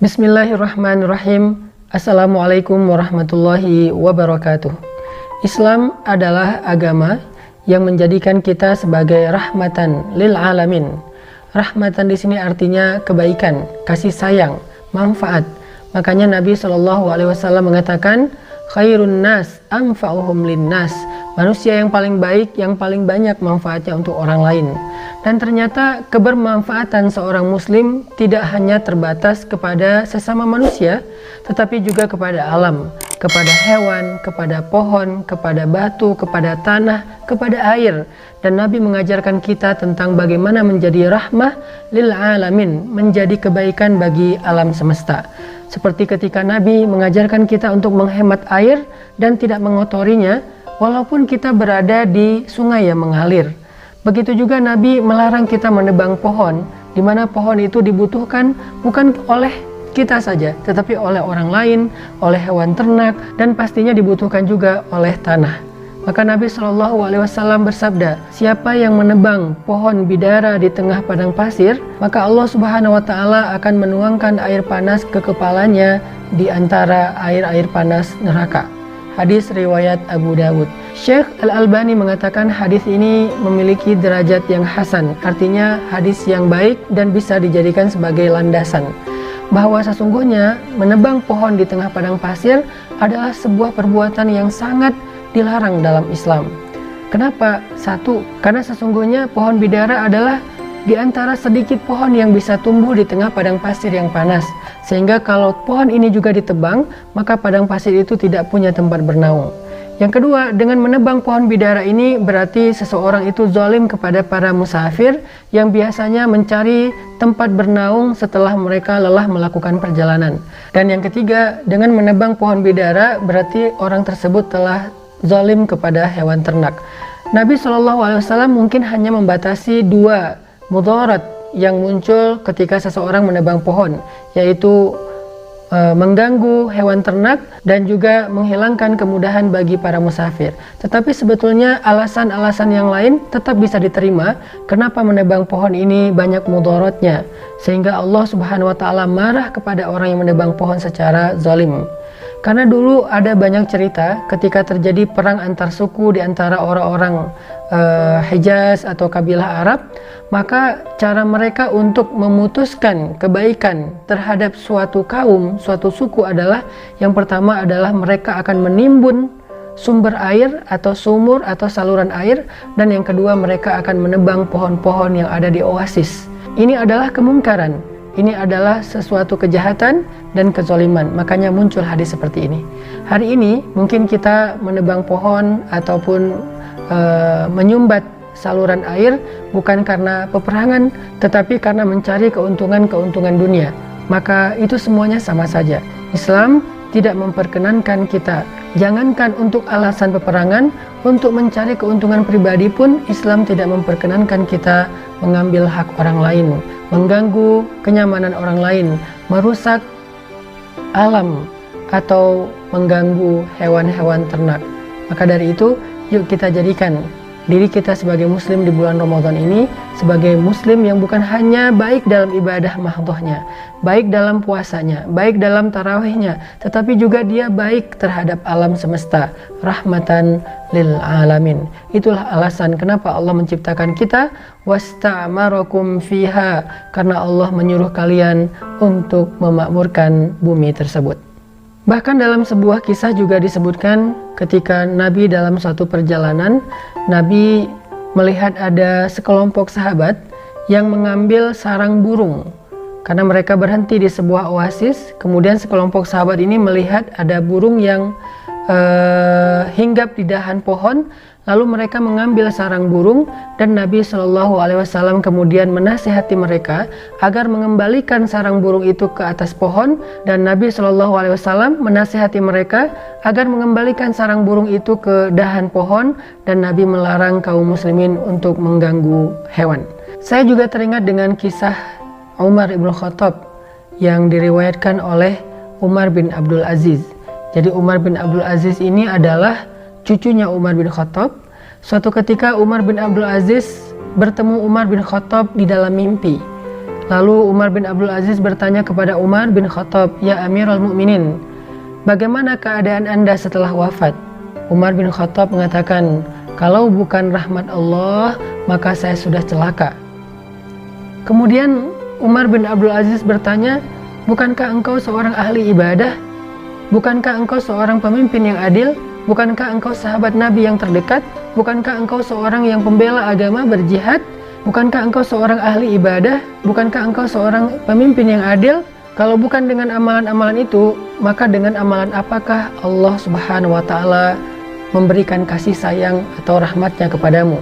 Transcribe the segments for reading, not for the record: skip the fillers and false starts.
Bismillahirrahmanirrahim. Assalamualaikum warahmatullahi wabarakatuh. Islam adalah agama yang menjadikan kita sebagai rahmatan lil alamin. Rahmatan di sini artinya kebaikan, kasih sayang, manfaat. Makanya Nabi SAW mengatakan, khairun nas anfa'uhum linnas. Manusia yang paling baik, yang paling banyak manfaatnya untuk orang lain. Dan ternyata kebermanfaatan seorang muslim tidak hanya terbatas kepada sesama manusia, tetapi juga kepada alam, kepada hewan, kepada pohon, kepada batu, kepada tanah, kepada air. Dan Nabi mengajarkan kita tentang bagaimana menjadi rahmah lil alamin, menjadi kebaikan bagi alam semesta. Seperti ketika Nabi mengajarkan kita untuk menghemat air dan tidak mengotorinya, walaupun kita berada di sungai yang mengalir. Begitu juga Nabi melarang kita menebang pohon, di mana pohon itu dibutuhkan bukan oleh kita saja, tetapi oleh orang lain, oleh hewan ternak, dan pastinya dibutuhkan juga oleh tanah. Maka Nabi SAW bersabda, siapa yang menebang pohon bidara di tengah padang pasir, maka Allah Subhanahu wa Ta'ala akan menuangkan air panas ke kepalanya di antara air-air panas neraka. Hadis riwayat Abu Dawud. Syekh Al-Albani mengatakan hadis ini memiliki derajat yang hasan, artinya hadis yang baik dan bisa dijadikan sebagai landasan. Bahwa sesungguhnya menebang pohon di tengah padang pasir adalah sebuah perbuatan yang sangat dilarang dalam Islam. Kenapa? Satu, karena sesungguhnya pohon bidara adalah di antara sedikit pohon yang bisa tumbuh di tengah padang pasir yang panas. Sehingga kalau pohon ini juga ditebang, maka padang pasir itu tidak punya tempat bernaung. Yang kedua, dengan menebang pohon bidara ini berarti seseorang itu zalim kepada para musafir yang biasanya mencari tempat bernaung setelah mereka lelah melakukan perjalanan. Dan yang ketiga, dengan menebang pohon bidara berarti orang tersebut telah zalim kepada hewan ternak. Nabi SAW mungkin hanya membatasi dua mudarat yang muncul ketika seseorang menebang pohon, yaitu mengganggu hewan ternak dan juga menghilangkan kemudahan bagi para musafir. Tetapi sebetulnya alasan-alasan yang lain tetap bisa diterima. Kenapa menebang pohon ini banyak mudaratnya, sehingga Allah Subhanahu wa Ta'ala marah kepada orang yang menebang pohon secara zalim. Karena dulu ada banyak cerita ketika terjadi perang antar suku di antara orang-orang Hijaz atau kabilah Arab, maka cara mereka untuk memutuskan kebaikan terhadap suatu kaum, suatu suku adalah, yang pertama adalah mereka akan menimbun sumber air atau sumur atau saluran air, dan yang kedua mereka akan menebang pohon-pohon yang ada di oasis. Ini adalah kemungkaran. Ini adalah sesuatu kejahatan dan kezaliman. Makanya muncul hadis seperti ini. Hari ini mungkin kita menebang pohon ataupun menyumbat saluran air bukan karena peperangan, tetapi karena mencari keuntungan dunia. Maka itu semuanya sama saja. Islam tidak memperkenankan kita. Jangankan untuk alasan peperangan, untuk mencari keuntungan pribadi pun Islam tidak memperkenankan kita mengambil hak orang lain, mengganggu kenyamanan orang lain, merusak alam, atau mengganggu hewan-hewan ternak. Maka dari itu, yuk kita jadikan diri kita sebagai muslim di bulan Ramadan ini sebagai muslim yang bukan hanya baik dalam ibadah mahdhahnya, baik dalam puasanya, baik dalam tarawihnya, tetapi juga dia baik terhadap alam semesta, rahmatan lil alamin. Itulah alasan kenapa Allah menciptakan kita, wasta'marakum fiha, karena Allah menyuruh kalian untuk memakmurkan bumi tersebut. Bahkan dalam sebuah kisah juga disebutkan ketika Nabi dalam suatu perjalanan, Nabi melihat ada sekelompok sahabat yang mengambil sarang burung. Karena mereka berhenti di sebuah oasis, kemudian sekelompok sahabat ini melihat ada burung yang hinggap di dahan pohon, lalu mereka mengambil sarang burung, dan Nabi SAW kemudian menasihati mereka agar mengembalikan sarang burung itu ke atas pohon, dan Nabi SAW menasihati mereka agar mengembalikan sarang burung itu ke dahan pohon, dan Nabi melarang kaum muslimin untuk mengganggu hewan. Saya juga teringat dengan kisah Umar ibn Khattab yang diriwayatkan oleh Umar bin Abdul Aziz. Jadi Umar bin Abdul Aziz ini adalah cucunya Umar bin Khattab. Suatu ketika Umar bin Abdul Aziz bertemu Umar bin Khattab di dalam mimpi. Lalu Umar bin Abdul Aziz bertanya kepada Umar bin Khattab, "Ya Amirul Mukminin, bagaimana keadaan Anda setelah wafat?" Umar bin Khattab mengatakan, "Kalau bukan rahmat Allah, maka saya sudah celaka." Kemudian Umar bin Abdul Aziz bertanya, "Bukankah engkau seorang ahli ibadah? Bukankah engkau seorang pemimpin yang adil? Bukankah engkau sahabat Nabi yang terdekat? Bukankah engkau seorang yang pembela agama berjihad? Bukankah engkau seorang ahli ibadah? Bukankah engkau seorang pemimpin yang adil? Kalau bukan dengan amalan-amalan itu, maka dengan amalan apakah Allah Subhanahu wa Ta'ala memberikan kasih sayang atau rahmatnya kepadamu?"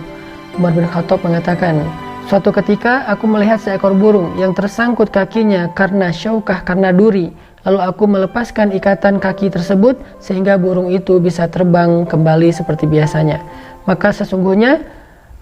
Umar bin Khattab mengatakan, "Suatu ketika aku melihat seekor burung yang tersangkut kakinya karena syaukah, karena duri. Lalu aku melepaskan ikatan kaki tersebut sehingga burung itu bisa terbang kembali seperti biasanya. Maka sesungguhnya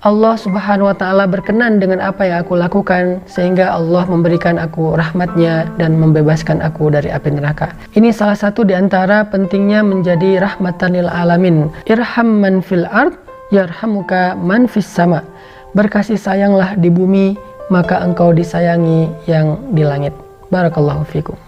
Allah Subhanahu wa Ta'ala berkenan dengan apa yang aku lakukan, sehingga Allah memberikan aku rahmatnya dan membebaskan aku dari api neraka." Ini salah satu di antara pentingnya menjadi rahmatan lil alamin. Irham man fil ard yarhamuka man fis sama. Berkasih sayanglah di bumi, maka engkau disayangi yang di langit. Barakallahu fikum.